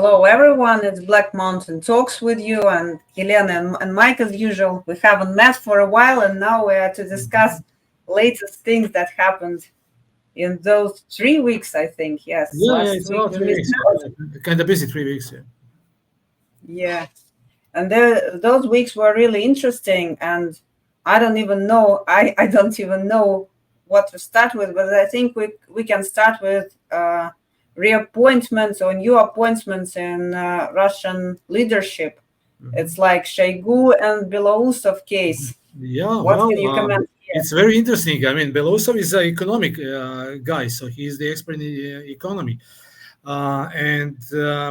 Hello, everyone. It's Black Mountain Talks with you and Helena and Mike as usual. We haven't met for a while, and now we are to discuss latest things that happened in those 3 weeks, I think. Yes, Yeah, last it's week about we 3 weeks. missed out. Kind of busy 3 weeks. Yeah. Yeah, and those weeks were really interesting, and I don't even know. I don't even know what to start with, but I think we can start with reappointments or new appointments in Russian leadership. It's like Shoigu and Belousov case. Yeah, What can you comment here? it's very interesting. I mean, Belousov is an economic guy, so he's the expert in economy. And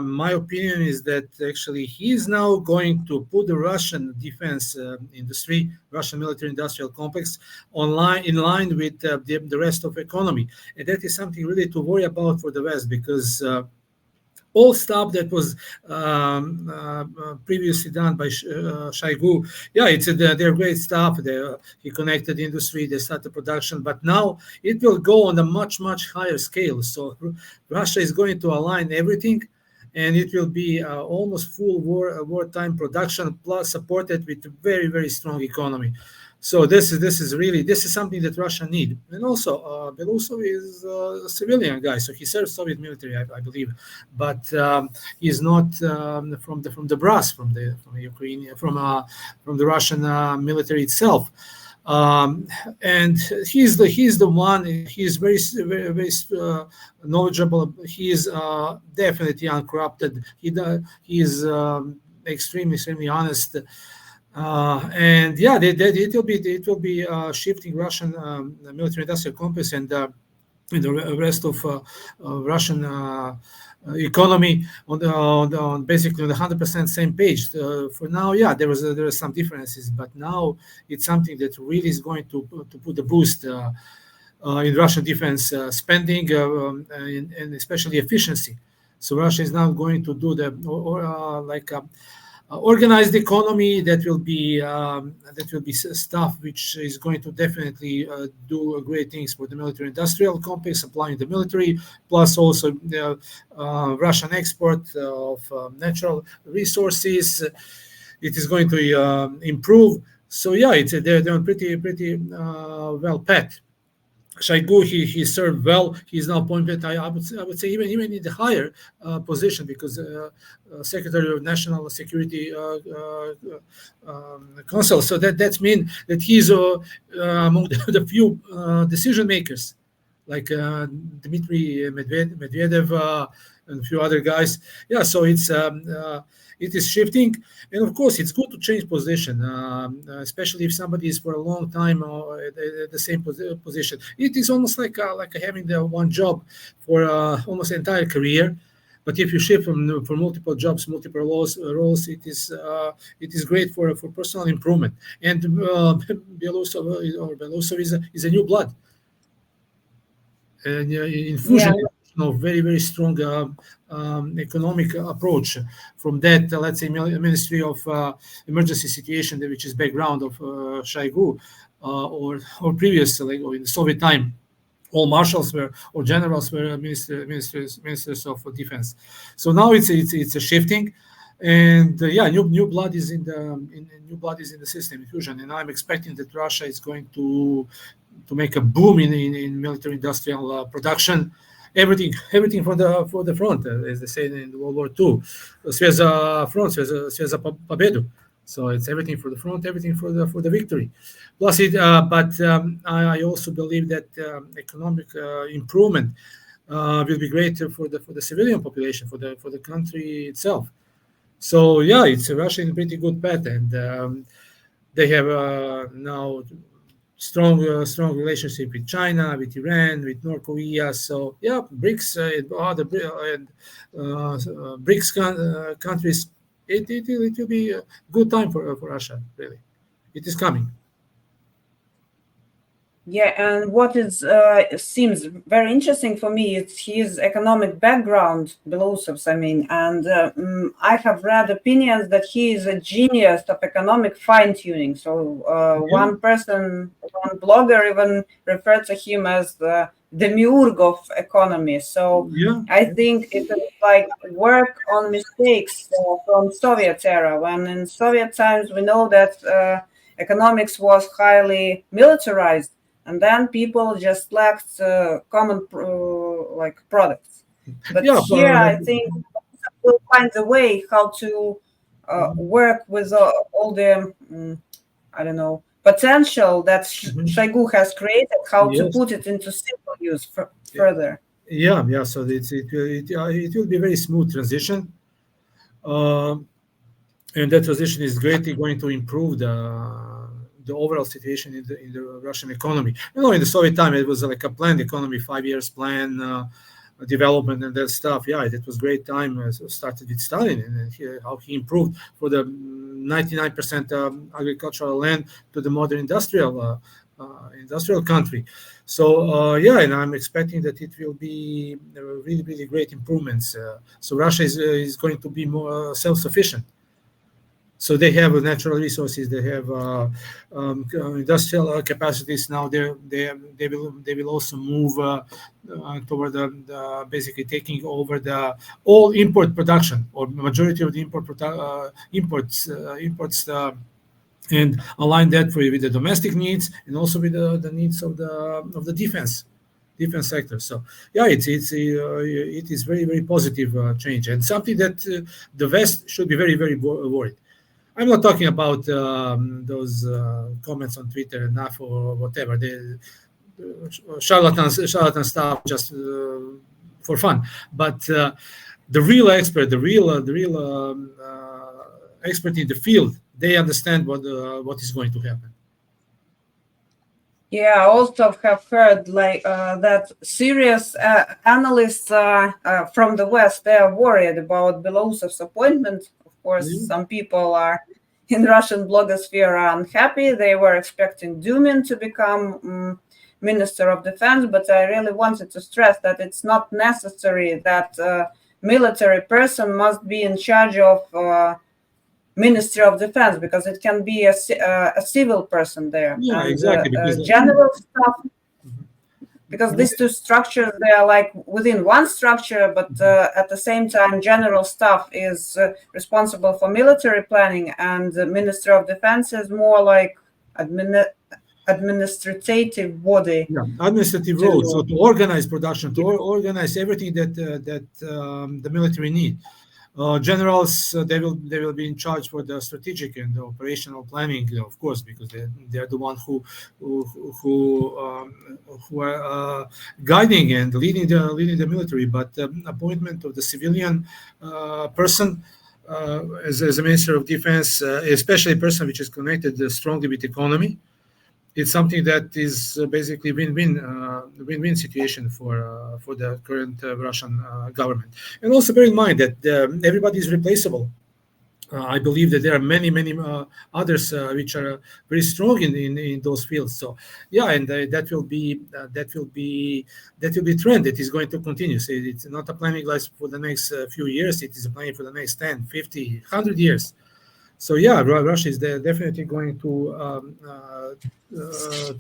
my opinion is that actually he is now going to put the Russian defense industry, Russian military-industrial complex, in line with the rest of economy, and that is something really to worry about for the West because. All stuff that was previously done by Shoigu, yeah, they're great stuff. He connected the industry, they started production, but now it will go on a much, much higher scale. So Russia is going to align everything, and it will be almost full wartime production, plus supported with a very, very strong economy. So this is something that Russia need, and also Belousov is a civilian guy, so he served Soviet military, I believe, but he's not from the brass, from the Ukrainian, from the Russian military itself, and he's the one. He's very knowledgeable. He is definitely uncorrupted. He is extremely honest. And yeah, it will be shifting Russian military-industrial complex and the rest of Russian economy on basically on the 100% same page. For now, yeah, there are some differences, but now it's something that really is going to put a boost in Russian defense spending and especially efficiency. So Russia is now going to do organized economy that will be stuff which is going to definitely do great things for the military-industrial complex, supplying the military, plus also Russian export of natural resources. It is going to improve. So yeah, they're pretty well packed. Shoigu, he served well. He's now appointed. I would say even in the higher position because Secretary of National Security Council. So that means that he's among the few decision makers, like Dmitry Medvedev and a few other guys. Yeah, so it is shifting, and of course, it's good to change position, especially if somebody is for a long time at the same position. It is almost like having the one job for almost entire career. But if you shift from multiple jobs, multiple roles, it is great for personal improvement. And Belousov is a new blood, and infusion of very strong economic approach from that let's say Ministry of Emergency Situation, which is background of Shoigu or previous, like in the Soviet time. All marshals were or generals were ministers of defense. So now it's a shifting, and new blood is in the system infusion, and I'm expecting that Russia is going to make a boom in military industrial production. Everything for the front, as they say in World War II. Связа front, связа победу. So it's everything for the front, everything for the victory. Plus, I also believe that economic improvement will be great for the civilian population, for the country itself. So yeah, it's Russia in a pretty good path, and they have now strong relationship with China, with Iran, with North Korea. So yeah, BRICS, BRICS countries. It will be a good time for Russia. Really, it is coming. Yeah, and what is seems very interesting for me is his economic background, Belousov's, I mean, and I have read opinions that he is a genius of economic fine-tuning. So Yeah, one blogger even referred to him as the demiurge of economy. So yeah, I think it is like work on mistakes from Soviet era, when in Soviet times we know that economics was highly militarized, and then people just lacked common like products. But yeah. here, I think we'll find a way how to work with all the I don't know potential that Mhm. Shoigu has created, how to Yes. put it into simple use Yeah, further. yeah, yeah. So it will be a very smooth transition. Um and that transition is greatly going to improve the overall situation in the Russian economy. In the Soviet time, it was like a planned economy, 5 years plan, development and that stuff. Yeah, it was great time. Started with Stalin and how he improved for the 99% agricultural land to the modern industrial country. So yeah, and I'm expecting that it will be really, really great improvements. So Russia is going to be more self-sufficient, so they have natural resources, they have industrial capacities. Now they will also move toward basically taking over the all import production, or majority of the imports, and align that with the domestic needs, and also with the needs of the defense sector. So yeah, it is very, very positive change, and something that the West should be very, very worried. I'm not talking about those comments on Twitter enough or whatever. The charlatan stuff just for fun. But the real expert, the real expert in the field, they understand what is going to happen. Yeah, I also have heard like that serious analysts from the West, they are worried about Belousov's appointment. Of course, Yeah, some people are in Russian blogosphere are unhappy. They were expecting Dumin to become Minister of Defense, but I really wanted to stress that it's not necessary that military person must be in charge of Ministry of Defense, because it can be a civil person there, yeah, and exactly. Because general staff, because Mhm. these two structures, they are like within one structure, but at the same time general staff is responsible for military planning, and the Minister of Defense is more like administrative body Yeah, administrative roles. So to. to organize production, to organize everything that the military need. Generals, they will be in charge for the strategic and the operational planning, of course, because they're the one who who are guiding and leading the military. But appointment of the civilian person as a minister of defense, especially a person which is connected strongly with economy, it's something that is basically win-win situation for the current Russian government. And also bear in mind that everybody is replaceable. I believe that there are many others which are very strong in those fields. So yeah, and that will be trend that is going to continue. So it's not a planning list for the next few years. It is a planning for the next 10, 50, 100 years. So yeah, Russia is definitely going to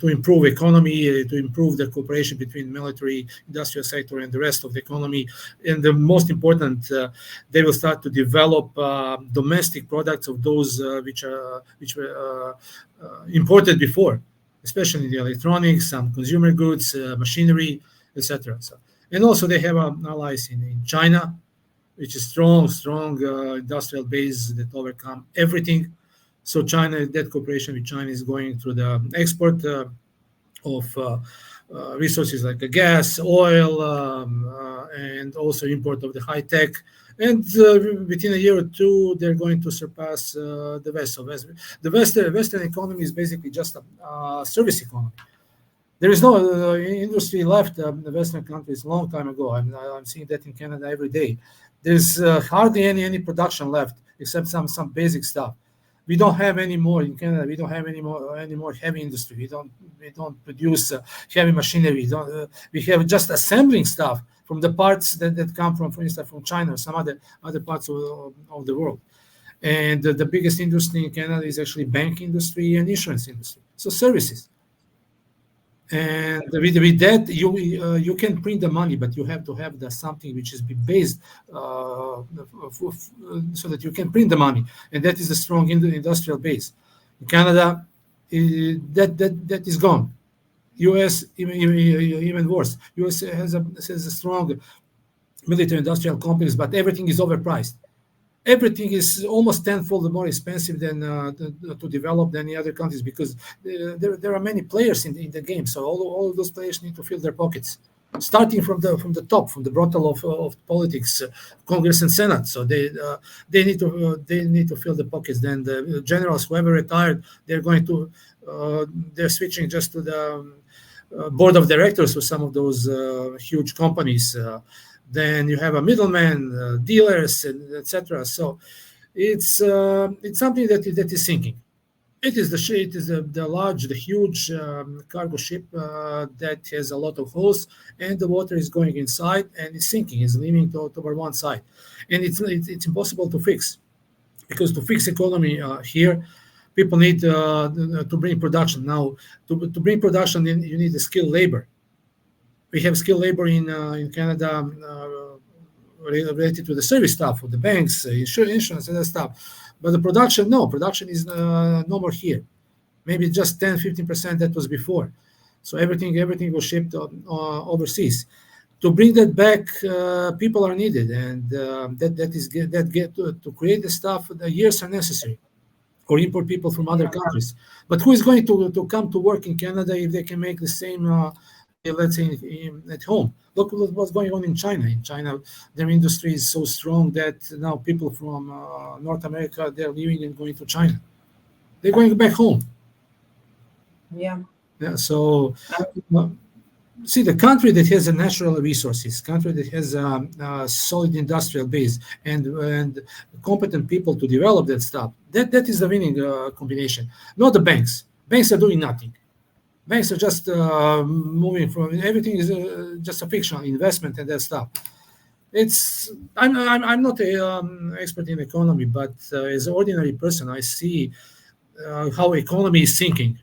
improve economy, to improve the cooperation between military, industrial sector, and the rest of the economy. And the most important, they will start to develop domestic products of those which were imported before, especially the electronics, some consumer goods, machinery, etc. So, and also they have allies in China, which is strong industrial base that overcome everything. So China, that cooperation with China is going through the export of resources like the gas, oil, and also import of the high tech. And within a year or two, they're going to surpass the West. So the Western economy is basically just a service economy. There is no industry left in the Western countries long time ago. I'm seeing that in Canada every day. There's hardly any production left except some basic stuff. We don't have any more in Canada. We don't have any more heavy industry. We don't produce heavy machinery. We have just assembling stuff from the parts that come from, for instance, from China or some other parts of the world. And the biggest industry in Canada is actually bank industry and insurance industry. So services. And with that, you can print the money, but you have to have something which is based so that you can print the money, and that is a strong industrial base. In Canada, that is gone. U.S. even worse. U.S. has a strong military industrial complex, but everything is overpriced. Everything is almost tenfold more expensive than to develop than the other countries, because there are many players in the game. So all of those players need to fill their pockets, starting from the top, from the brothel of politics, Congress and Senate. So they need to fill the pockets. Then the generals, whoever retired, they're switching just to the board of directors for some of those huge companies. Then you have a middleman, dealers, and etc. So it's something that is sinking. It is the huge cargo ship that has a lot of holes, and the water is going inside and it's sinking. It's leaning toward one side, and it's impossible to fix, because to fix economy here, people need to bring production. Now, to bring production, you need a skilled labor. We have skilled labor in Canada related to the service stuff, for the banks, insurance, and that stuff. But the production is no more here. Maybe just 10-15% that was before. So everything was shipped overseas. To bring that back, people are needed, and to create the stuff, the years are necessary, or import people from other countries. But who is going to come to work in Canada if they can make the same? Let's say at home. Look what's going on in China. In China, their industry is so strong that now people from North America, they're leaving and going to China. They're going back home. Yeah. So, see, the country that has a natural resources, country that has a solid industrial base and competent people to develop that stuff, that is the winning combination. Not the banks. Banks are doing nothing. Banks are just moving from everything is just a fictional investment and that stuff. I'm not an expert in economy, but as an ordinary person, I see how economy is sinking,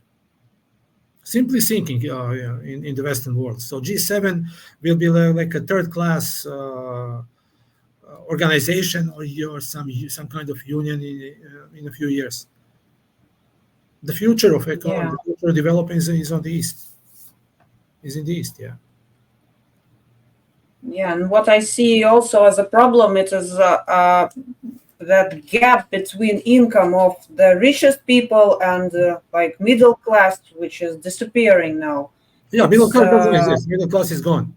simply sinking in the Western world. So G7 will be like a third-class organization or some kind of union in a few years. The future of economy, the future of development is on the east. Is in the east, yeah. Yeah, and what I see also as a problem, it is that gap between income of the richest people and like middle class, which is disappearing now. Yeah, middle class doesn't exist. Middle class is gone.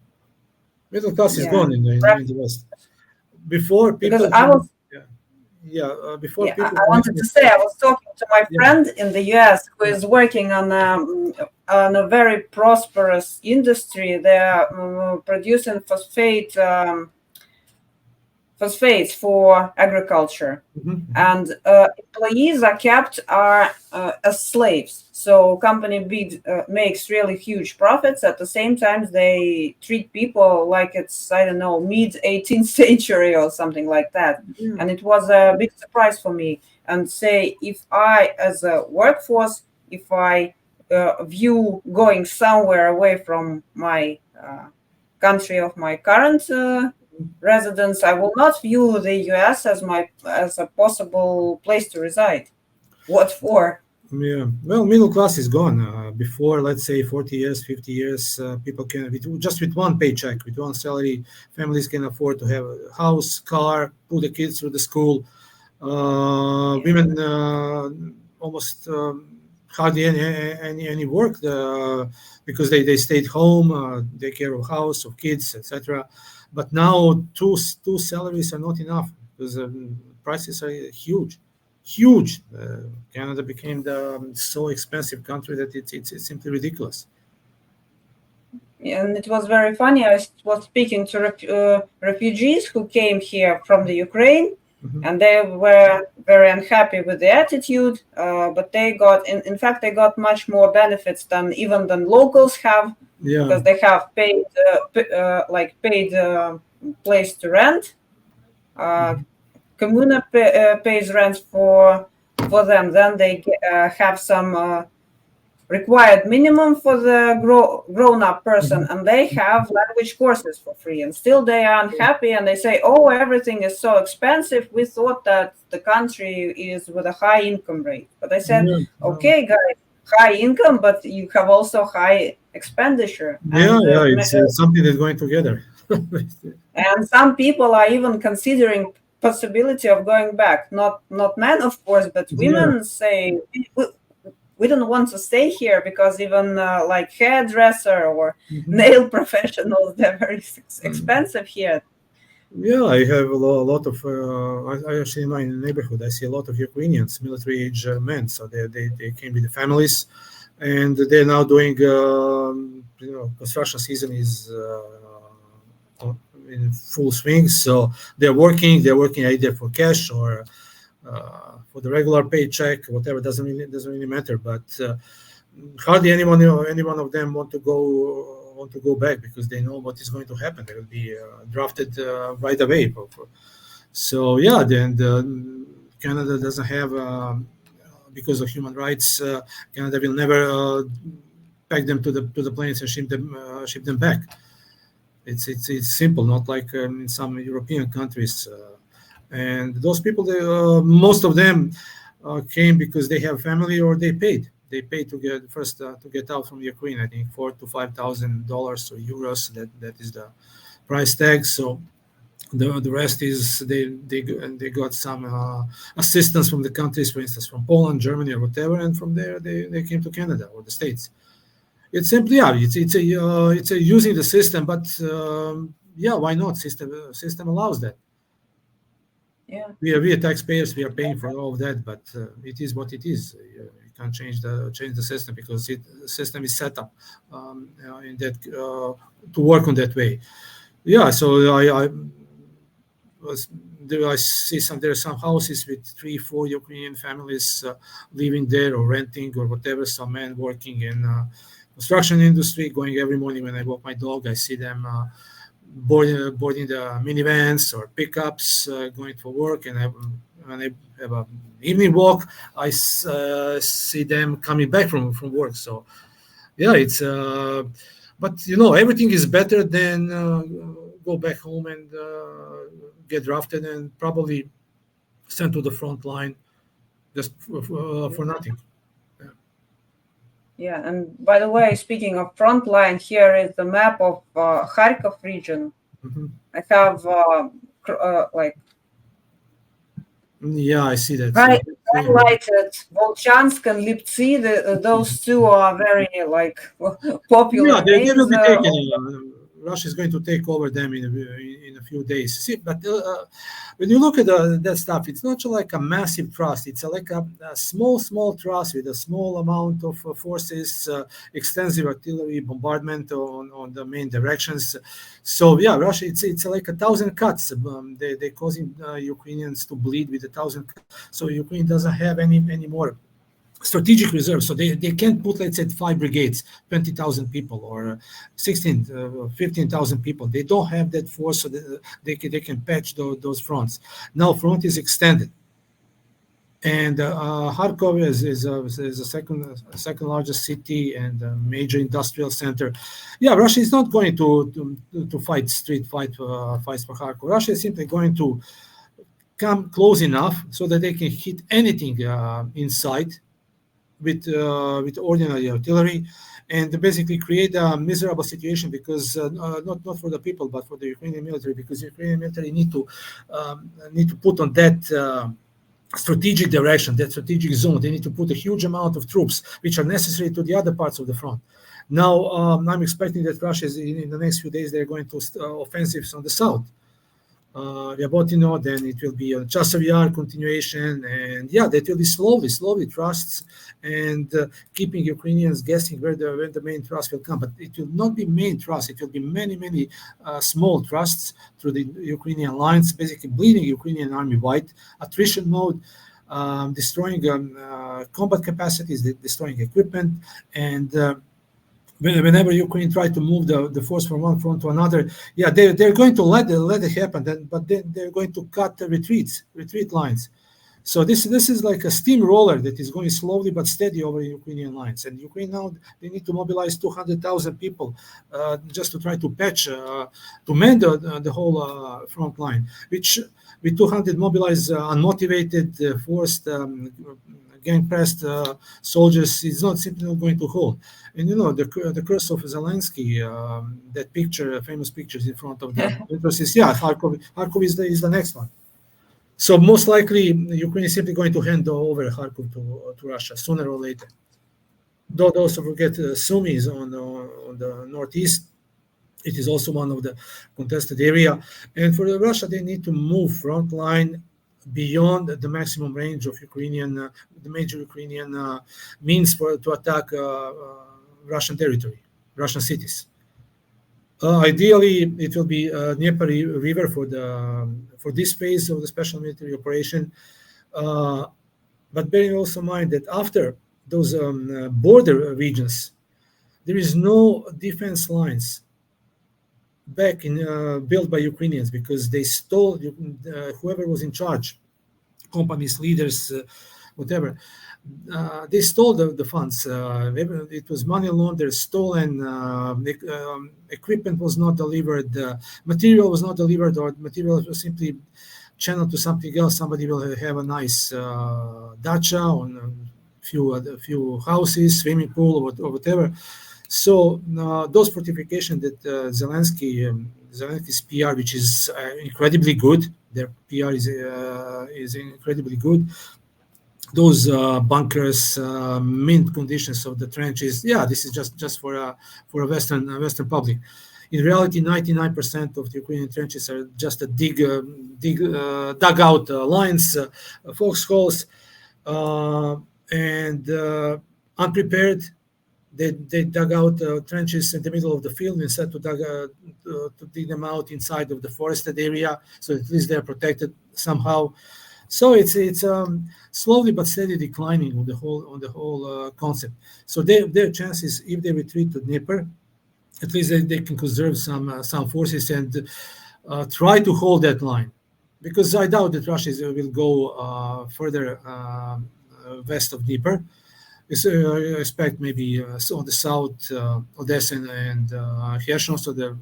Middle class is gone in the West. Before people. Because I was. Before people. I wanted to say, I was talking to my friend in the US who is working on a very prosperous industry. They're producing phosphates for agriculture, and employees are kept as slaves. So company makes really huge profits. At the same time, they treat people like it's, I don't know, mid 18th century or something like that. And it was a big surprise for me. And say, if I, as a workforce, if I view going somewhere away from my country of my current residence, I will not view the US as a possible place to reside. What for? Yeah, well, middle class is gone. Before, let's say 40 years, 50 years, people can, just with one paycheck, with one salary, families can afford to have a house, car, put the kids through the school. Women almost hardly any work because they stayed home, take care of house, of kids, etc. But now two salaries are not enough because prices are huge. Canada became the so expensive country that it's simply ridiculous. And it was very funny. I was speaking to refugees who came here from the Ukraine, and they were very unhappy with the attitude. But they got, in fact, they got much more benefits than locals have, because they have paid place to rent. Kommuna pays rent for them. Then they have some required minimum for the grown-up person, and they have language courses for free, and still they are unhappy, and they say, oh, everything is so expensive. We thought that the country is with a high income rate. But I said, okay, guys, high income, but you have also high expenditure. It's something that's going together. And some people are even considering possibility of going back. Not men, of course, but women say, we don't want to stay here, because even like hairdresser or nail professionals, they're very expensive here. Yeah, I have a lot of. I actually in my neighborhood, I see a lot of Ukrainians, military age men. So they came with the families, and they're now doing. Construction season is in full swing. So they're working. They're working either for cash or for the regular paycheck, whatever. Doesn't really matter. But hardly any one of them want to go back, because they know what is going to happen. They will be drafted right away. So then Canada doesn't have, because of human rights, Canada will never pack them to the planes and ship them back. It's simple, not like in some European countries. And those people, most of them came because they have family, or they paid. They paid to get out from Ukraine. I think $4,000 to $5,000 or euros. That is the price tag. So the rest is they got some assistance from the countries, for instance, from Poland, Germany, or whatever, and from there they came to Canada or the States. It's simply it's a using the system, but why not? System allows that. Yeah, we are taxpayers. We are paying for all of that, but it is what it is. You can't change the system, because the system is set up in that to work on that way. Yeah, so I see there are some houses with 3-4 Ukrainian families living there, or renting, or whatever. Some men working in construction industry, going every morning when I walk my dog. I see them boarding the minivans or pickups, going for work, and when I have an evening walk, I see them coming back from work. So it's but everything is better than go back home and get drafted and probably sent to the front line just for nothing. Yeah, and by the way, speaking of front line, here is the map of Kharkov region. I have I see that. Highlighted Volchansk and Liptsi. Those two are very popular. Yeah, they will be taken. Russia is going to take over them in a few days. See, but when you look at that stuff, it's not like a massive trust. It's like a small trust with a small amount of forces, extensive artillery bombardment on the main directions. So Russia, it's like 1,000 cuts. They're causing Ukrainians to bleed with 1,000 cuts. So Ukraine doesn't have any more strategic reserve, so they can't put, let's say, 5 brigades, 20,000 people, or 15,000 people. They don't have that force, so they can patch those fronts. Now front is extended, and Kharkov is a second largest city and a major industrial center. Russia is not going to fight street fights for Kharkov. Russia is simply going to come close enough so that they can hit anything in sight with ordinary artillery, and basically create a miserable situation, because not for the people, but for the Ukrainian military, because the Ukrainian military need to put on that strategic direction, that strategic zone. They need to put a huge amount of troops, which are necessary to the other parts of the front. Now, I'm expecting that Russia is in the next few days they're going to offensives on the south. Rabotino, then it will be a Chasov Yar continuation, and yeah, that will be slowly trusts, and keeping Ukrainians guessing where the main trust will come. But it will not be main trust; it will be many small trusts through the Ukrainian lines, basically bleeding Ukrainian army white, attrition mode, destroying combat capacities, destroying equipment, and whenever Ukraine try to move the force from one front to another, yeah, they're going to let it happen. But then they're going to cut the retreat lines. So this is like a steamroller that is going slowly but steady over Ukrainian lines. And Ukraine now they need to mobilize 200,000 people just to try to patch to mend the whole front line, which with 200 mobilized unmotivated, forced, gang pressed soldiers is not simply not going to hold. And the curse of Zelensky, that picture, famous pictures in front of the entrances. Yeah, Kharkov is the next one. So most likely, Ukraine is simply going to hand over Kharkov to Russia sooner or later. Don't also forget Sumy is on the northeast. It is also one of the contested area. And for Russia, they need to move front line beyond the maximum range of the major Ukrainian means to attack Russian territory, Russian cities. Ideally, it will be Dnieper River for this phase of the special military operation. But bearing also in mind that after those border regions, there is no defense lines back in built by Ukrainians because they stole whoever was in charge, companies, leaders, whatever. They stole the funds. It was money laundered, stolen. Equipment was not delivered. Material was not delivered, or material was simply channeled to something else. Somebody will have a nice dacha on a few houses, swimming pool, or whatever. So those fortifications that Zelensky's PR, which is incredibly good, their PR is incredibly good. Those bunkers, mint conditions of the trenches. Yeah, this is just for a Western public. In reality, 99% of the Ukrainian trenches are just a dugout lines, foxholes, and unprepared. They dug out trenches in the middle of the field instead to dig them out inside of the forested area, so at least they're protected somehow. So it's slowly but steady declining on the whole concept. So their chances, if they retreat to Dnieper, at least they can conserve some forces and try to hold that line, because I doubt that Russia will go further west of Dnieper. I expect maybe on the south, Odessa and Kherson, so the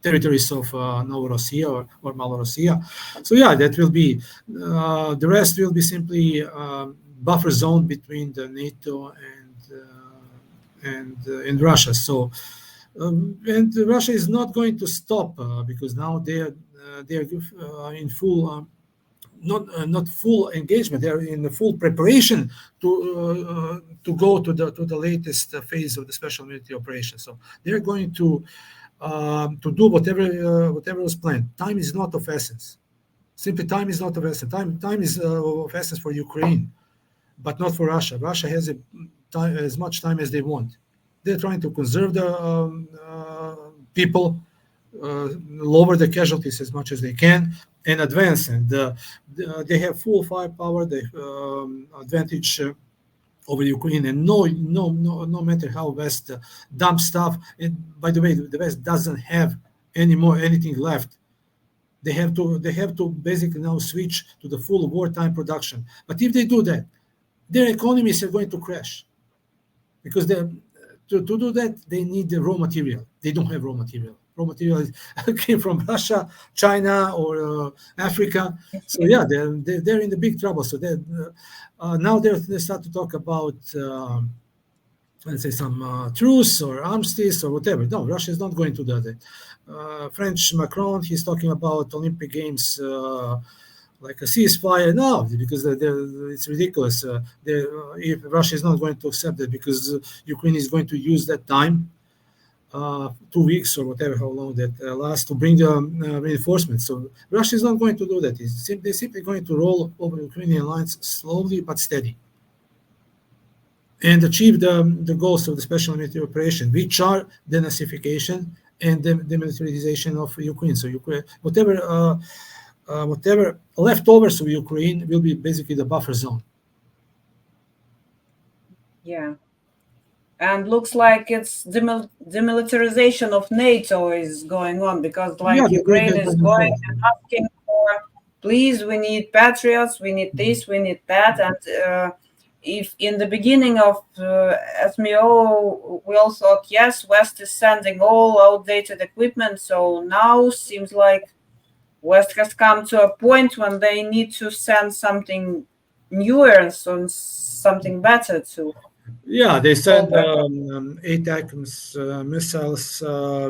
territories of Novorossiya or Malorossiya. So yeah, that will be the rest will be simply buffer zone between the NATO and Russia. So and Russia is not going to stop because now they're in full. Not full engagement. They are in the full preparation to go to the latest phase of the special military operation. So they're going to do whatever was planned. Time is not of essence. Simply, time is not of essence. Time is of essence for Ukraine, but not for Russia. Russia has as much time as they want. They're trying to conserve the people, lower the casualties as much as they can, and advance. And they have full firepower, the advantage over Ukraine. And no matter how West dumps stuff. And by the way, the West doesn't have anything left. They have to basically now switch to the full wartime production. But if they do that, their economies are going to crash, because to do that they need the raw material. They don't have raw material. Raw material came from Russia, China, or Africa. So yeah, they're in the big trouble. So now they start to talk about let's say some truce or armistice or whatever. No, Russia is not going to do that. French Macron, he's talking about Olympic Games like a ceasefire. No, because it's ridiculous. If Russia is not going to accept it, because Ukraine is going to use that time 2 weeks or whatever, how long that lasts, to bring the reinforcements. So Russia is not going to do that. They're simply going to roll over Ukrainian lines slowly but steady and achieve the goals of the special military operation, which are denazification and demilitarization of Ukraine. So Ukraine, whatever leftovers of Ukraine will be basically the buffer zone. Yeah. And looks like it's demilitarization of NATO is going on, because like Ukraine is going and asking for, please, we need patriots, we need this, we need that. And if in the beginning of SMO we all thought, yes, West is sending all outdated equipment, so now seems like West has come to a point when they need to send something newer, so something better to. Yeah, they sent ATACMS missiles,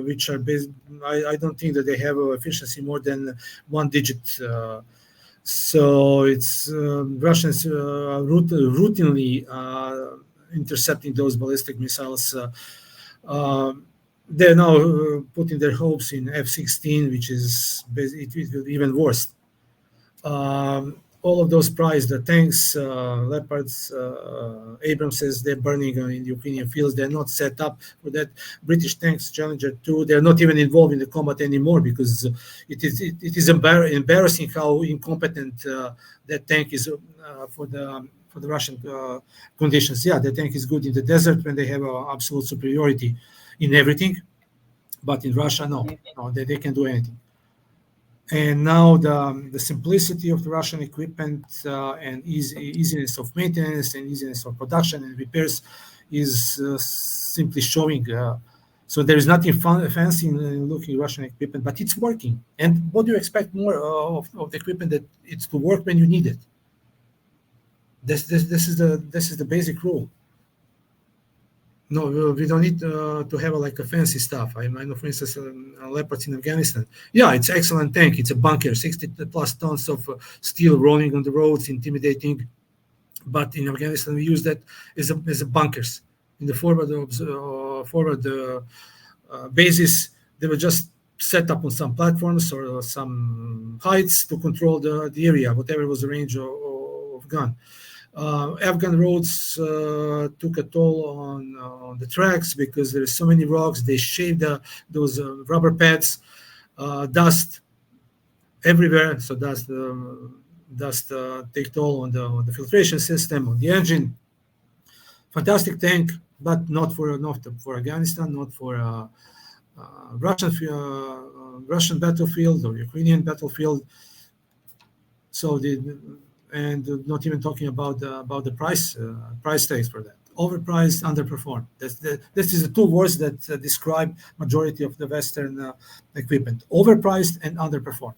which are based. I don't think that they have efficiency more than 1 digit. So it's Russians routinely intercepting those ballistic missiles. They're now putting their hopes in F-16, which is even worse. All of those prized tanks, Leopards, Abramses, they're burning in the Ukrainian fields. They're not set up for that. British tanks, Challenger 2, they're not even involved in the combat anymore, because it is embarrassing how incompetent that tank is for the Russian conditions. Yeah, the tank is good in the desert when they have absolute superiority in everything, but in Russia, no, they can't do anything. And now the simplicity of the Russian equipment and easiness of maintenance and easiness of production and repairs is simply showing. So there is nothing fancy in looking at Russian equipment, but it's working. And what do you expect more of the equipment, that it's to work when you need it? This is the basic rule. No, we don't need to have like a fancy stuff. I know, for instance, Leopards in Afghanistan. Yeah, it's excellent tank. It's a bunker, 60 plus tons of steel rolling on the roads, intimidating. But in Afghanistan, we use that as a bunkers. In the forward bases, they were just set up on some platforms or some heights to control the area, whatever was the range of gun. Afghan roads took a toll on the tracks because there are so many rocks. They shaved those rubber pads, dust everywhere. So dust take toll on the filtration system, on the engine. Fantastic tank, but not for Afghanistan, not for Russian battlefield or Ukrainian battlefield. So and not even talking about the price tags for that. Overpriced, underperformed. This is the two words that describe majority of the Western equipment: overpriced and underperformed.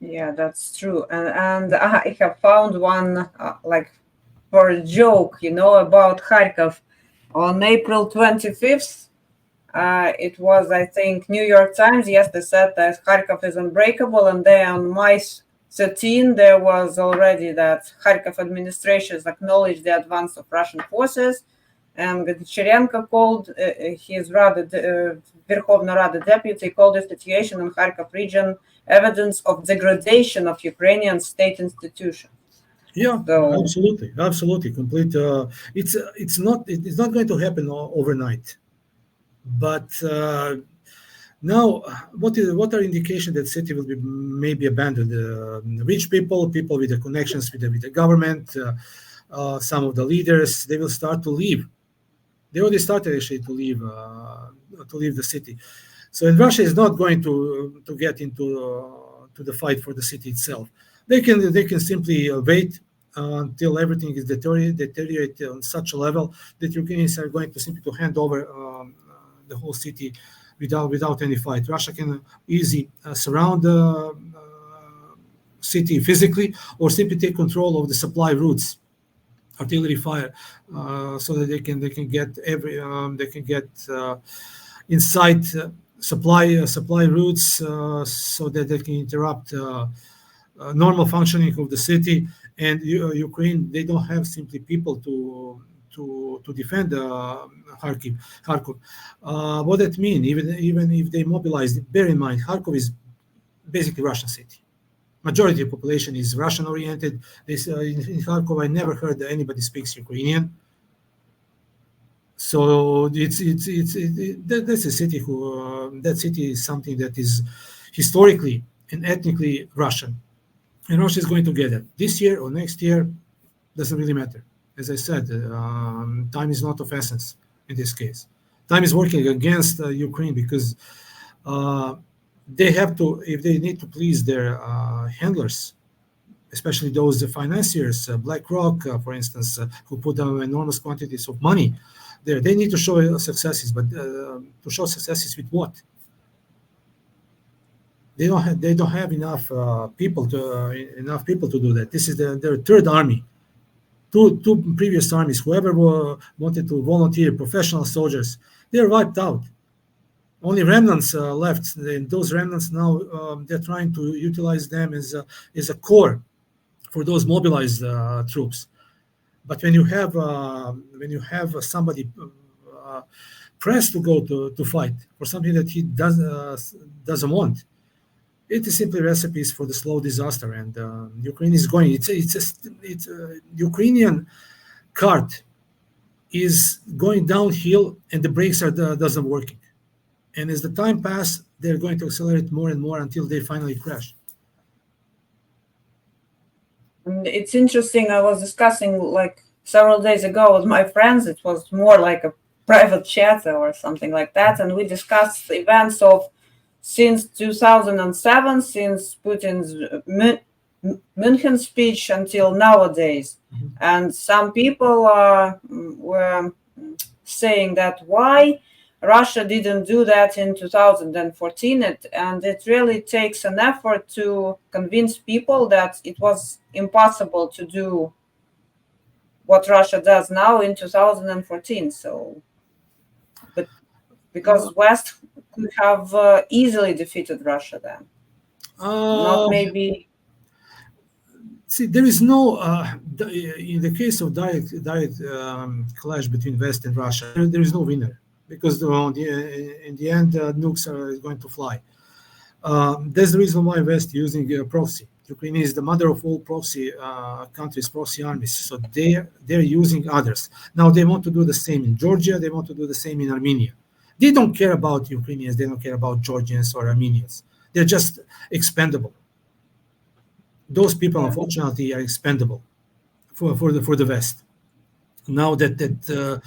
Yeah, that's true. And I have found one like for a joke, about Kharkov on April 25th. It was, I think, New York Times. Yes, they said that Kharkov is unbreakable, and then on May 13, there was already that Kharkov administration acknowledged the advance of Russian forces, and Gonciarenko called his Verkhovna Rada deputy called the situation in Kharkov region evidence of degradation of Ukrainian state institutions. Yeah, so, absolutely, complete. It's not going to happen overnight, but. Now, what are indications that city will be maybe abandoned? Rich people with the connections with the government, some of the leaders, they will start to leave. They already started actually to leave the city. So, and Russia is not going to get into to the fight for the city itself. They can simply wait until everything is deteriorated on such a level that Ukrainians are going to simply to hand over the whole city. Without any fight. Russia can easily surround the city physically, or simply take control of the supply routes, artillery fire, so that they can get inside supply routes, so that they can interrupt normal functioning of the city. And Ukraine, they don't have simply people to to defend Kharkov. What that mean? Even if they mobilize, bear in mind, Kharkov is basically Russian city. Majority of population is Russian oriented. In Kharkov, I never heard that anybody speaks Ukrainian. So that's a city that city is something that is historically and ethnically Russian, and Russia is going to get it this year or next year. Doesn't really matter. As I said, time is not of essence in this case. Time is working against Ukraine because they have to, if they need to please their handlers, especially those financiers, BlackRock, for instance, who put down enormous quantities of money there. They need to show successes, but to show successes with what? They don't have enough people to do that. This is their third army. Two previous armies, whoever wanted to volunteer, professional soldiers, they're wiped out. Only remnants left, and those remnants now they're trying to utilize them as a core for those mobilized troops. But when you have somebody pressed to go to fight for something that he doesn't want, it is simply recipes for the slow disaster. And Ukraine is going. It's Ukrainian cart is going downhill, and the brakes doesn't working. And as the time passes, they're going to accelerate more and more until they finally crash. It's interesting. I was discussing like several days ago with my friends. It was more like a private chat or something like that, and we discussed the events of since 2007, since Putin's München speech until nowadays. Mm-hmm. And some people were saying that why Russia didn't do that in 2014, and it really takes an effort to convince people that it was impossible to do what Russia does now in 2014. So, but because West could have easily defeated Russia then, not maybe. See, there is no in the case of direct clash between West and Russia, there is no winner. Because in the end, nukes are going to fly. That's the reason why West using proxy. Ukraine is the mother of all proxy countries, proxy armies. So they're using others. Now they want to do the same in Georgia. They want to do the same in Armenia. They don't care about Ukrainians. They don't care about Georgians or Armenians. They're just expendable. Those people, unfortunately, are expendable for the West. Now that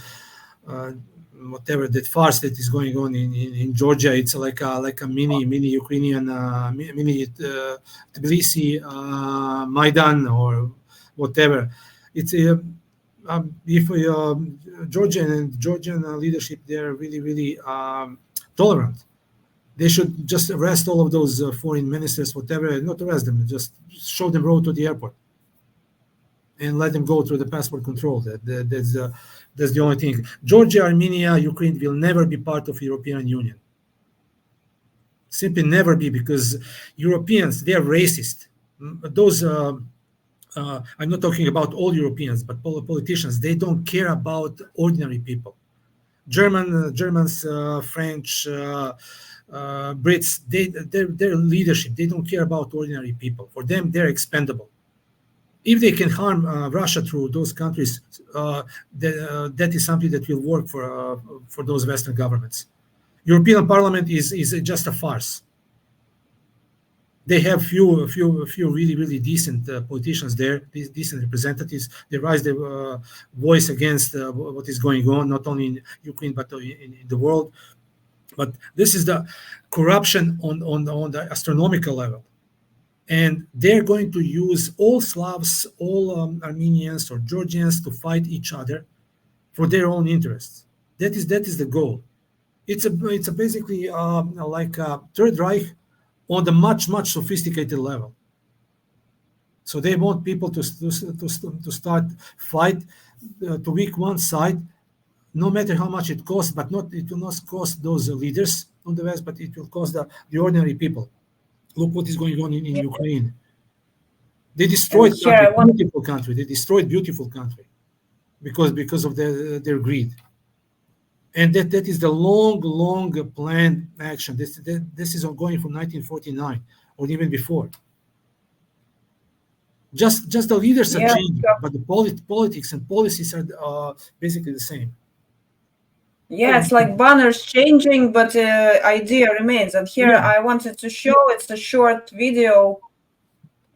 whatever that farce that is going on in Georgia, it's like a mini Ukrainian mini Tbilisi Maidan or whatever. It's if Georgian leadership, they're really tolerant. They should just arrest all of those foreign ministers, whatever. Not arrest them, just show them road to the airport and let them go through the passport control. That's the only thing. Georgia, Armenia, Ukraine will never be part of European Union. Simply never be, because Europeans, they are racist. Those, I'm not talking about all Europeans, but politicians, they don't care about ordinary people. Germans, French, Brits, their leadership, they don't care about ordinary people. For them, they're expendable. If they can harm Russia through those countries, that is something that will work for those Western governments. European Parliament is just a farce. They have few really decent politicians there, decent representatives. They raise their voice against what is going on, not only in Ukraine but in the world. But this is the corruption on the astronomical level. And they're going to use all Slavs, all Armenians or Georgians to fight each other for their own interests. That is the goal. It's basically like a Third Reich on the much sophisticated level. So they want people to start fight to weak one side, no matter how much it costs, but it will not cost those leaders on the West, but it will cost the ordinary people. Look what is going on in Ukraine. They destroyed beautiful country. They destroyed beautiful country because of their greed. And that is the long planned action. This is ongoing from 1949 or even before. Just the leaders are Yeah, changing, but the politics and policies are basically the same. yeah, it's like banners changing, but idea remains. And here Yeah. I wanted to show, it's a short video.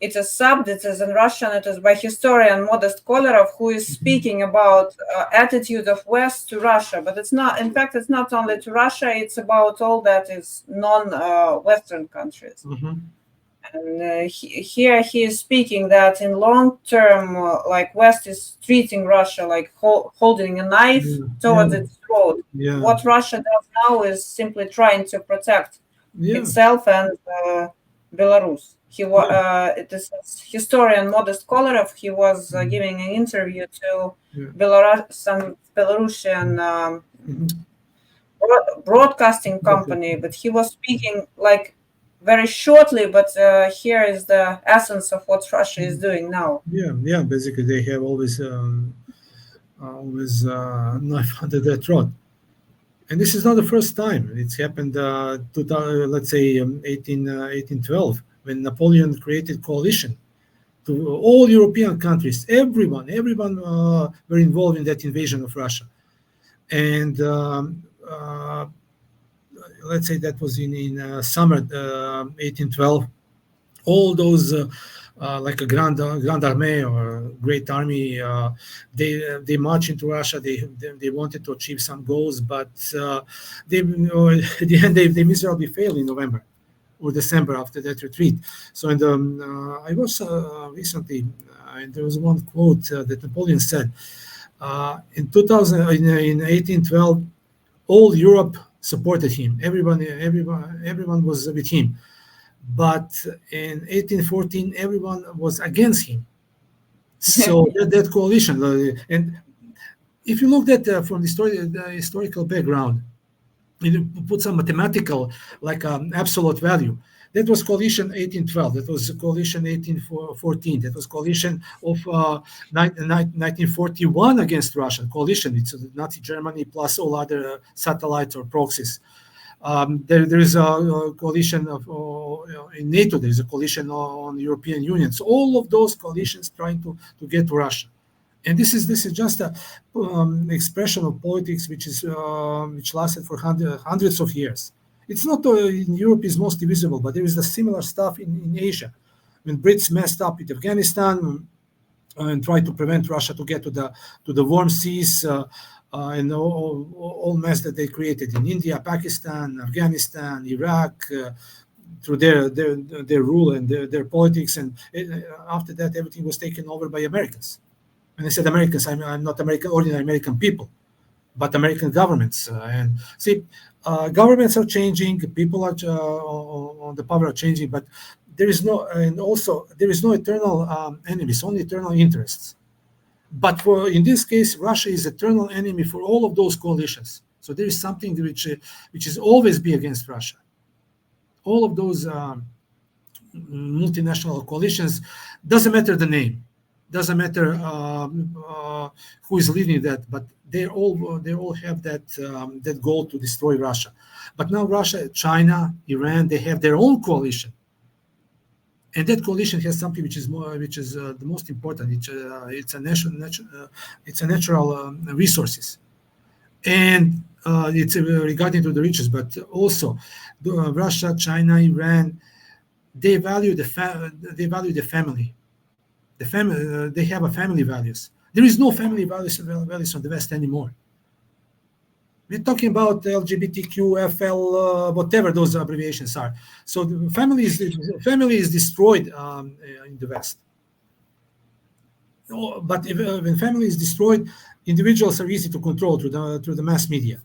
It's a sub. It is in Russian. It is by historian Modest Kolarov, who is speaking about attitude of West to Russia. But it's not. In fact, it's not only to Russia. It's about all that is non-Western countries. And here he is speaking that in long term, like West is treating Russia like holding a knife towards its throat. Yeah. What Russia does now is simply trying to protect itself and Belarus. It is historian Modest Kolarov. He was giving an interview to some Belarusian broadcasting company, but he was speaking like very shortly, but here is the essence of what Russia is doing now. Yeah. Basically, they have always knife under their throat, and this is not the first time. It's happened. Let's say 1812, when Napoleon created coalition to all European countries. Everyone were involved in that invasion of Russia, and let's say that was in summer 1812. All those like a Grand Armée or Great Army, they march into Russia. They wanted to achieve some goals, but they at the end they miserably failed in November or December after that retreat. So I was recently, and there was one quote that Napoleon said in 1812, all Europe supported him. Everyone was with him. But in 1814, everyone was against him. So that coalition, and if you look at from the historical background, you put some mathematical, like absolute value. That was coalition 1812. That was coalition 1814. That was coalition of 1941 against Russia. Coalition, it's Nazi Germany plus all other satellites or proxies. There is a coalition in NATO. There is a coalition on the European Union. So all of those coalitions trying to get to Russia, and this is just a expression of politics which lasted for hundreds of years. It's not in Europe is mostly visible, but there is a similar stuff in Asia. When Brits messed up with Afghanistan and tried to prevent Russia to get to the warm seas. And all mess that they created in India, Pakistan, Afghanistan, Iraq, through their rule and their politics, and after that, everything was taken over by Americans. And I said Americans, I'm not ordinary American people, but American governments. And see, governments are changing, people are on the power are changing, but there is no eternal enemies, only eternal interests. But in this case, Russia is eternal enemy for all of those coalitions. So there is something which is always be against Russia. All of those multinational coalitions, doesn't matter the name, doesn't matter who is leading that, but they all have that goal to destroy Russia. But now Russia, China, Iran, they have their own coalition. And that coalition has something which is the most important. It's a natural resources, and it's regarding to the riches, but also Russia, China, Iran, they value the family. They have a family values. There is no family values on the West anymore. We're talking about LGBTQ, FL, whatever those abbreviations are. So the family is destroyed in the West. But when family is destroyed, individuals are easy to control through the mass media,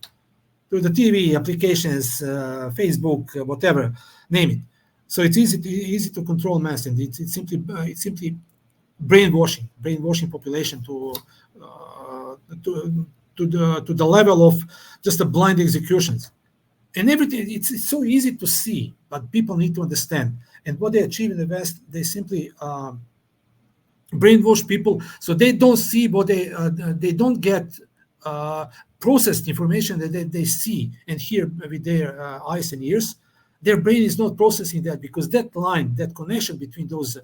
through the TV applications, Facebook, whatever, name it. So it's easy to control mass, and it's simply brainwashing population to the level of just a blind executions, and everything. It's so easy to see, but people need to understand. And what they achieve in the West, they simply brainwash people, so they don't see what they don't get processed information that they see and hear with their eyes and ears. Their brain is not processing that, because that line, that connection between those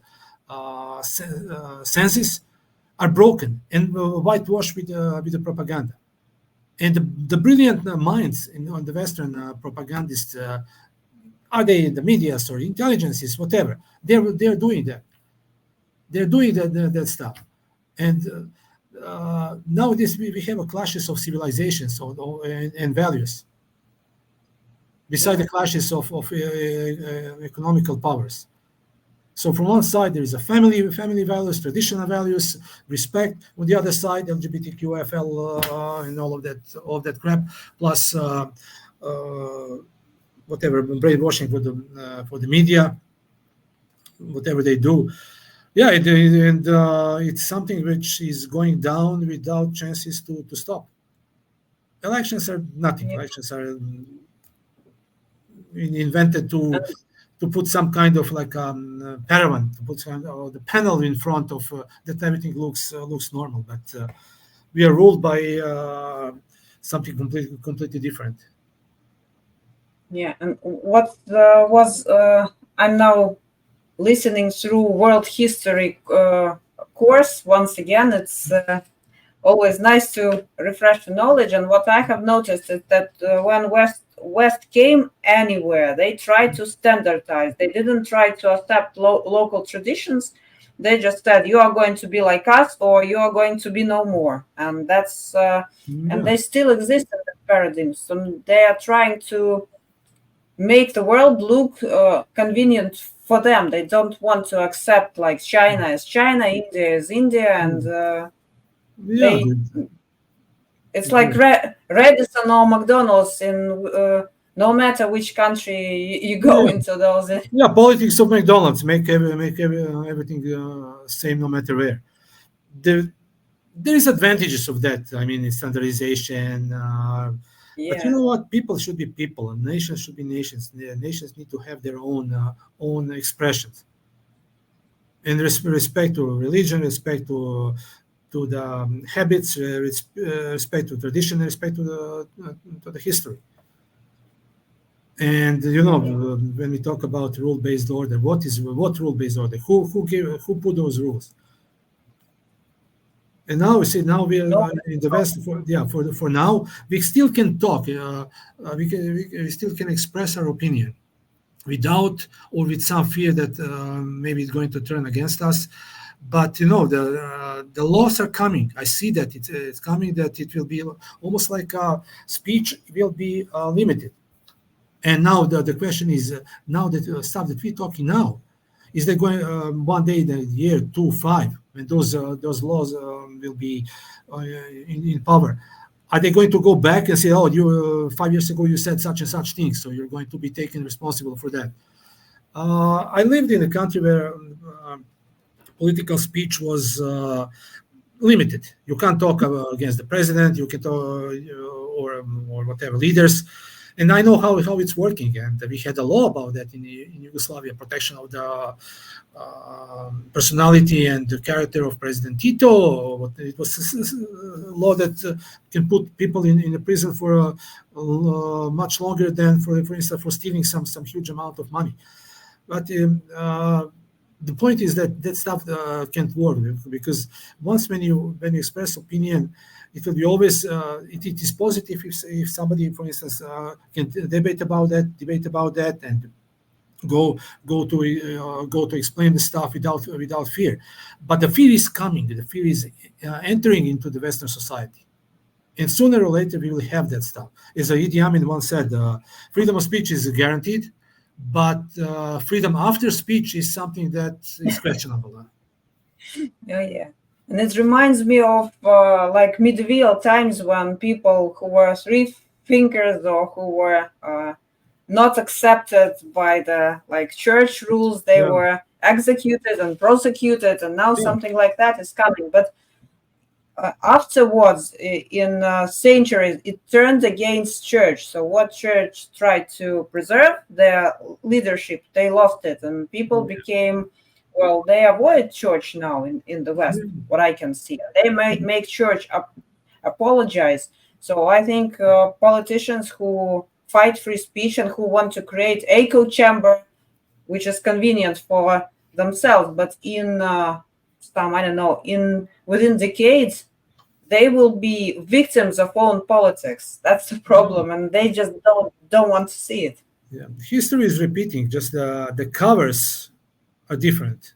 senses are broken and whitewashed with the propaganda. And the brilliant minds on the Western propagandists, are they in the media or intelligences, whatever, they're doing that. They're doing that stuff. And nowadays we have a clashes of civilizations and values, beside the clashes of economical powers. So from one side there is a family values, traditional values, respect. On the other side, LGBTQFL and all of that crap, plus whatever brainwashing for the media, whatever they do. Yeah, and it's something which is going down without chances to stop. Elections are nothing. Yeah. Elections are invented to put some kind of like paravan, to put the panel in front of that everything looks normal. But we are ruled by something completely different. Yeah, and what was I'm now listening through world history course once again. It's always nice to refresh the knowledge. And what I have noticed is that when West came anywhere, they tried to standardize. They didn't try to accept local traditions. They just said, you are going to be like us, or you are going to be no more. And that's and they still exist in the paradigms. So they are trying to make the world look convenient for them. They don't want to accept like China is China, India is India, and it's like Radisson or McDonald's in no matter which country you go into those. Yeah, politics of McDonald's make everything same no matter where. There is advantages of that. I mean, standardization. But you know what? People should be people, and nations should be nations. Nations need to have their own expressions. And respect to religion, respect to the habits, respect to tradition, respect to the history. And when we talk about rule-based order, what rule-based order? Who put those rules? And now we see, now we are in the West. For now, we still can talk. We still can express our opinion without or with some fear that maybe it's going to turn against us. But the laws are coming. I see that it's coming. That it will be almost like speech will be limited. And now the question is, now that stuff that we're talking now, is there going one day, the year 2025, when those laws will be in power? Are they going to go back and say, "Oh, you 5 years ago you said such and such things, so you're going to be taken responsible for that"? I lived in a country where political speech was limited. You can't talk against the president. You can talk or whatever leaders. And I know how it's working, and we had a law about that in Yugoslavia, protection of the personality and the character of President Tito. It was a law that can put people in the prison for much longer than, for instance, for stealing some huge amount of money. But the point is that stuff can't work, because once when you express opinion, it will be always it is positive if somebody, for instance, can debate about that and go to explain the stuff without fear. But the fear is coming. The fear is entering into the Western society, and sooner or later we will have that stuff. As Idi Amin once said, freedom of speech is guaranteed, but freedom after speech is something that is questionable. Yeah. And it reminds me of like medieval times, when people who were free thinkers or who were not accepted by the church rules, they were executed and prosecuted, and now something like that is coming. But afterwards, in centuries, it turned against church. So what church tried to preserve, their leadership, they lost it, and people became well, they avoid church now in the West, what I can see. They make church apologize. So I think politicians who fight free speech and who want to create echo chamber, which is convenient for themselves, but in some, I don't know, in within decades, they will be victims of own politics. That's the problem, and they just don't want to see it. Yeah, history is repeating. Just the covers are different,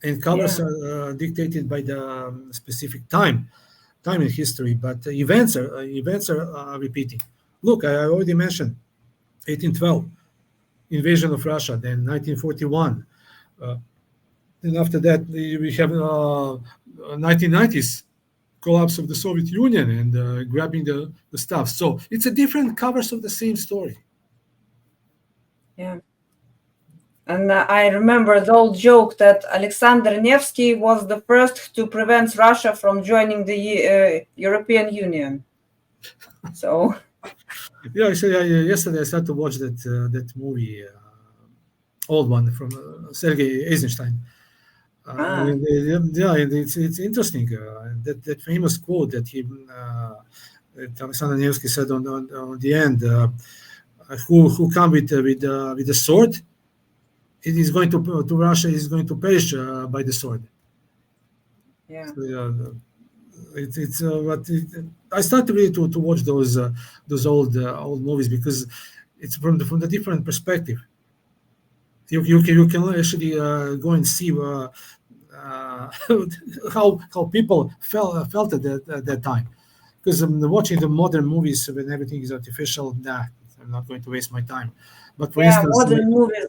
and covers Yeah. are dictated by the specific time in history. But events are repeating. Look, I already mentioned 1812 invasion of Russia, then 1941. Then after that, we have 1990s collapse of the Soviet Union and grabbing the stuff. So it's a different covers of the same story. Yeah. And I remember the old joke that Alexander Nevsky was the first to prevent Russia from joining the European Union. So Yeah, actually, yesterday I started to watch that movie, old one from Sergei Eisenstein. Yeah, it's interesting. That famous quote that that Alexander Nevsky said on the end, who come with the sword, it is going to Russia is going to perish by the sword. yeah. So, I started really to watch those old movies because it's from the different perspective. You can actually go and see how people felt at that time. Because watching the modern movies when everything is artificial, nah, I'm not going to waste my time. But for Yeah, instance, modern movies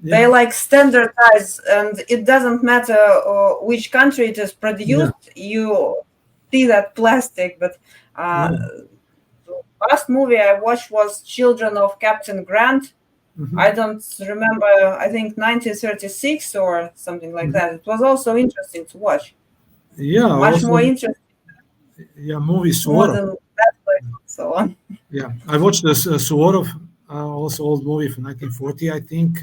they yeah, like standardize, and it doesn't matter which country it is yeah, produced. You see that plastic, but yeah. the last movie I watched was Children of Captain Grant. Hmm. I don't remember. I think 1936 or something like Hmm. that. It was also interesting to watch. Yeah, Much also, more interesting, yeah, movie more Suvorov. than that, and so on. Yeah, I watched the Suvorov, also old movie from 1940, I think.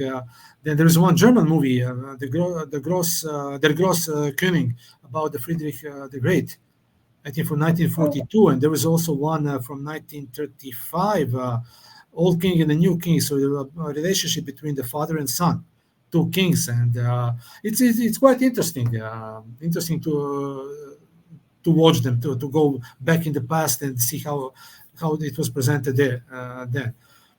Then there is one German movie, Der Gross König, about the Friedrich the Great, I think from Oh, 1942, and there was also one from 1935, Old King and the New King. So a relationship between the father and son, two kings, and it's quite interesting. Interesting to watch them, to go back in the past and see how it was presented there then.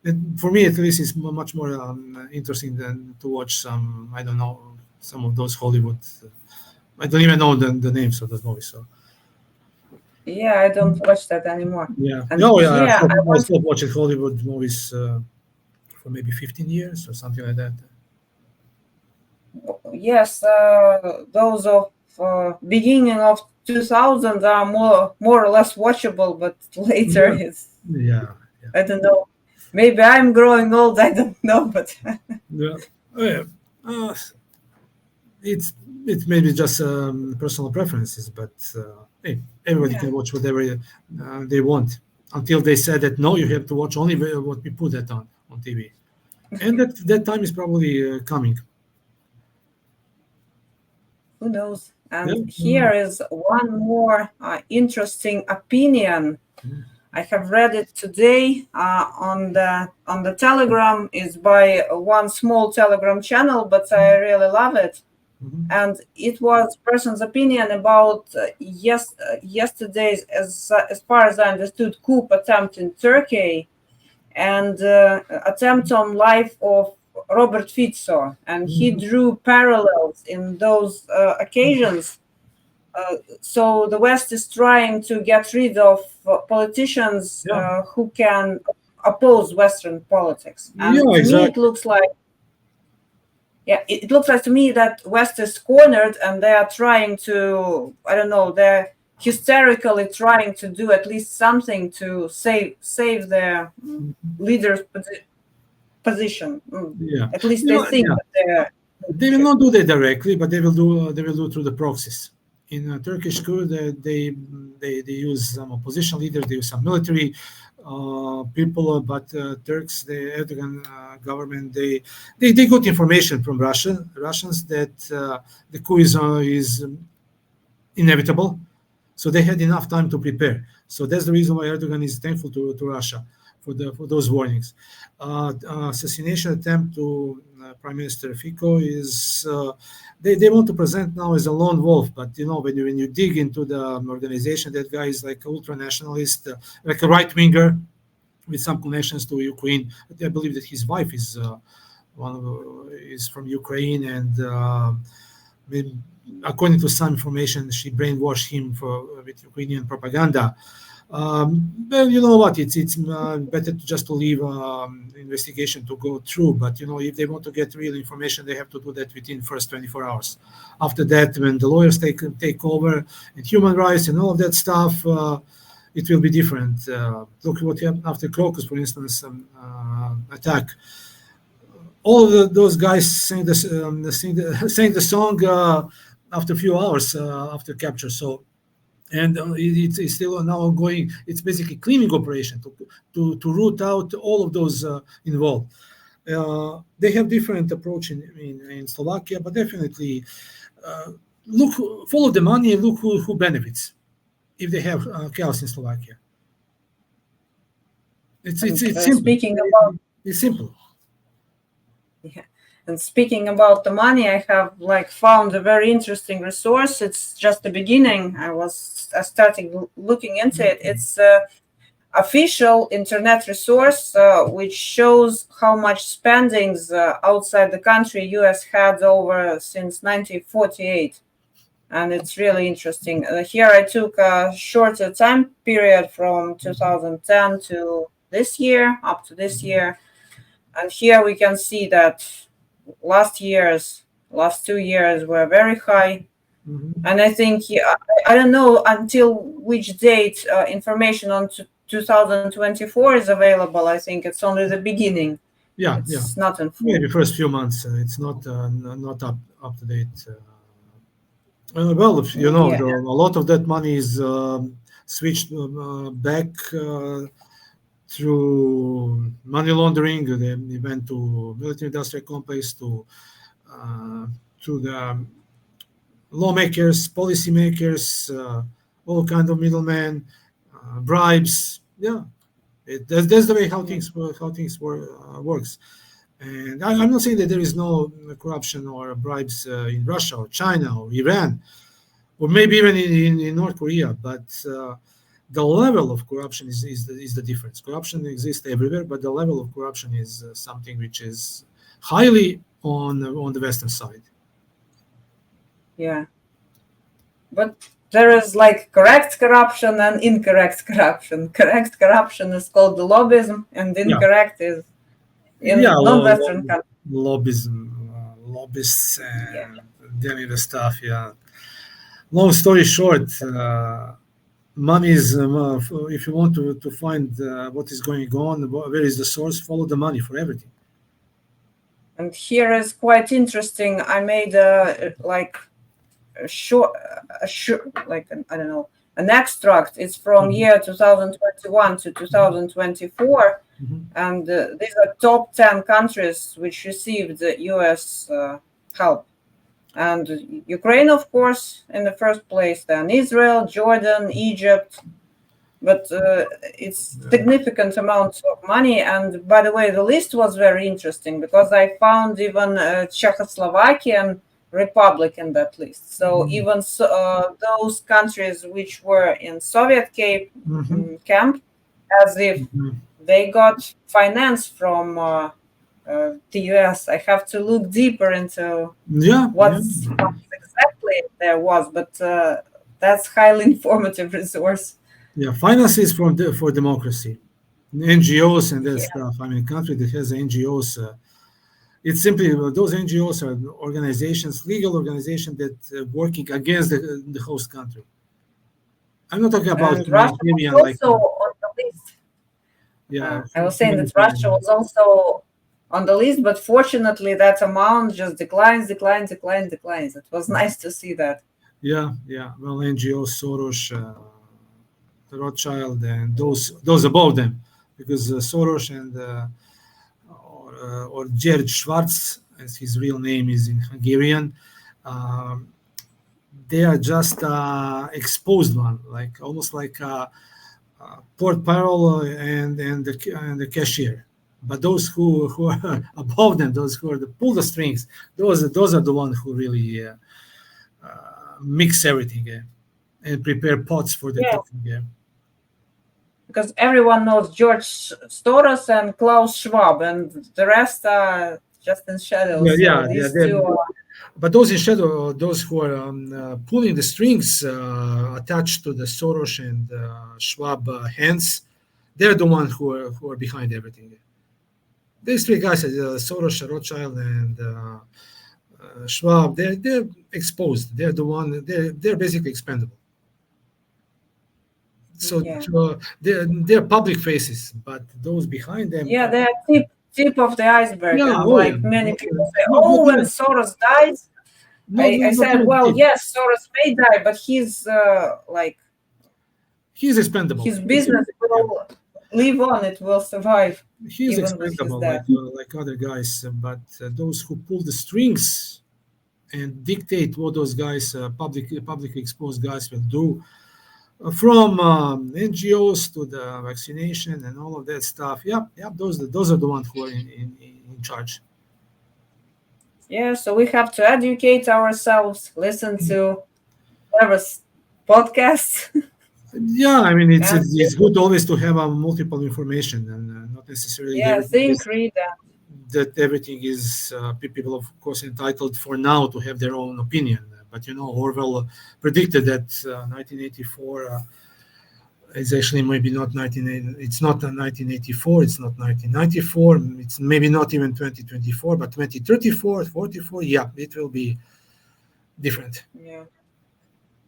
And for me, at least, it's much more interesting than to watch some, I don't know, some of those Hollywood. I don't even know the names of those movies. So yeah, I don't watch that anymore. yeah, And no, yeah, here I I want, stopped watching Hollywood movies for maybe 15 years or something like that. yes, those of beginning of 2000 are more or less watchable, but later Yeah, it's, yeah, yeah, I don't know. Maybe I'm growing old. I don't know, but yeah. Oh, yeah. It's maybe just personal preferences, but hey, everybody yeah, can watch whatever they want until they said that no, you have to watch only what we put that on TV, and that time is probably coming. who knows? Yeah, And here is one more interesting opinion. I have read it today on the Telegram. Is by one small Telegram channel, but I really love it. mhm. And it was person's opinion about yesterday's, as far as I understood, coup attempt in Turkey and attempt on life of Robert Fico, and he Mhm. drew parallels in those occasions. So the West is trying to get rid of politicians Yeah, who can oppose Western politics, yeah, and to me it exactly. looks like, yeah, it looks like to me that West is cornered and they are trying to, I don't know, they're hysterically trying to do at least something to save their leader's position. Yeah, At least they yeah, think yeah. that they're in They will leadership. not do that directly, but they will do through the proxies. In Turkish coup, they use some opposition leaders, they use some military people, but Turks, the Erdogan government, they got information from Russians that the coup is inevitable. So they had enough time to prepare. So that's the reason why Erdogan is thankful to Russia for those warnings. Assassination attempt to Prime Minister Fico is they want to present now as a lone wolf, but when you dig into the organization, that guy is like ultra nationalist, like a right winger with some connections to Ukraine. I believe that his wife is is from Ukraine, and according to some information, she brainwashed him with Ukrainian propaganda. Well, you know what? It's better just to leave investigation to go through. But if they want to get real information, they have to do that within first 24 hours. After that, when the lawyers take over and human rights and all of that stuff, it will be different. Look what happened after Crocus, for instance, attack. All of those guys sang the song after a few hours after capture. So. And it's still now ongoing. It's basically cleaning operation to root out all of those involved. They have different approach in Slovakia, but definitely follow the money and look who benefits if they have chaos in Slovakia. It's simple. Speaking about it's simple. Yeah. And speaking about the money, I have found a very interesting resource. It's just the beginning. I started looking into it. It's official internet resource which shows how much spendings outside the country US had over since 1948. And it's really interesting. Here I took a shorter time period from 2010 to this year, up to this year. And here we can see that last 2 years were very high. And I think, I don't know until which date information on 2024 is available. I think it's only the beginning. It's not in full. Maybe first few months. It's not up to date. Well, if a lot of that money is switched back through money laundering. They went to military industrial complex, to the lawmakers, policymakers, all kind of middlemen, bribes. That's the way how things works. And I'm not saying that there is no corruption or bribes in Russia or China or Iran, or maybe even in North Korea, but the level of corruption is the difference. Corruption exists everywhere, but the level of corruption is something which is highly on the Western side. Yeah, but there is correct corruption and incorrect corruption. Correct corruption is called the lobbyism, and incorrect is in non-Western countries. Lobbyism, lobbyists, dealing with stuff. Long story short, money is, if you want to find what is going on, where is the source, follow the money for everything. And here is quite interesting. I made an extract. It's from year 2021 to 2024. And these are top 10 countries which received US help. And Ukraine, of course, in the first place, then Israel, Jordan, Egypt. But it's significant amounts of money. And by the way, the list was very interesting because I found even Czechoslovakian Republic in that list. So even those countries which were in Soviet camp, as if they got finance from the US. I have to look deeper into what exactly there was, but that's highly informative resource. Finances for democracy, NGOs and that stuff. I mean, a country that has NGOs, it's simply those NGOs are organizations, legal organizations that working against the host country. I'm not talking about humanitarian also on the list. I was saying that Russia was also on the list, but fortunately that amount just declines. It was nice to see that. Well, NGOs, Soros, Rothschild, and those above them, because Soros and or George Schwartz, as his real name is in Hungarian, they are just exposed one, like almost like port parole and the cashier. But those who are above them, those who are pull the strings, those are the ones who really mix everything and prepare pots for the cooking. Yeah. Because everyone knows George Soros and Klaus Schwab, and the rest are just in shadow. But those in shadow, those who are pulling the strings attached to the Soros and Schwab hands, they're the ones who are behind everything. These three guys, Soros, Rothschild, and Schwab, they're exposed. They're the one. They're basically expendable. So they're public faces, but those behind them. Yeah, they're tip of the iceberg. Many people say, when Soros dies, I said, well, yes, Soros may die, but he's he's expendable. His business will live on; it will survive. He's expendable, like other guys. But those who pull the strings and dictate what those guys, publicly exposed guys, will do. From NGOs to the vaccination and all of that stuff. Those are the ones who are in charge. Yeah, so we have to educate ourselves, listen to whoever's podcasts. Yeah, I mean, it's good always to have multiple information and not necessarily. Read that everything is people, of course, entitled for now to have their own opinion. But Orwell predicted that 1984 is actually maybe not 1980. It's not 1984. It's not 1994. It's maybe not even 2024, but 2034, 44. Yeah, it will be different. Yeah,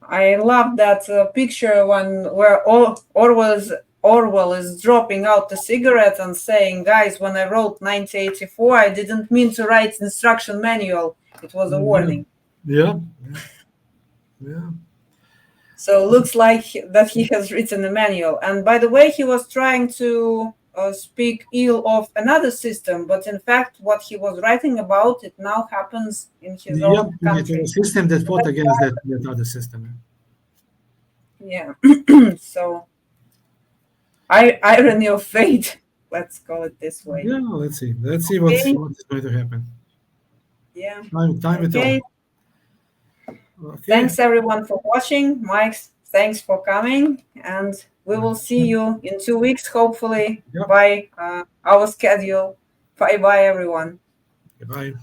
I love that picture where Orwell is dropping out the cigarette and saying, "Guys, when I wrote 1984, I didn't mean to write instruction manual. It was a warning." Yeah. So looks like that he has written a manual. And by the way, he was trying to speak ill of another system, but in fact, what he was writing about, it now happens in his own country. It's a system that fought against that other system. Yeah. So, irony of fate. Let's call it this way. Yeah, let's see. Let's see what's going to happen. Yeah. Time will tell. Okay. Thanks everyone for watching. Mike, thanks for coming, and we will see you in 2 weeks, hopefully, by our schedule. Bye everyone. Goodbye.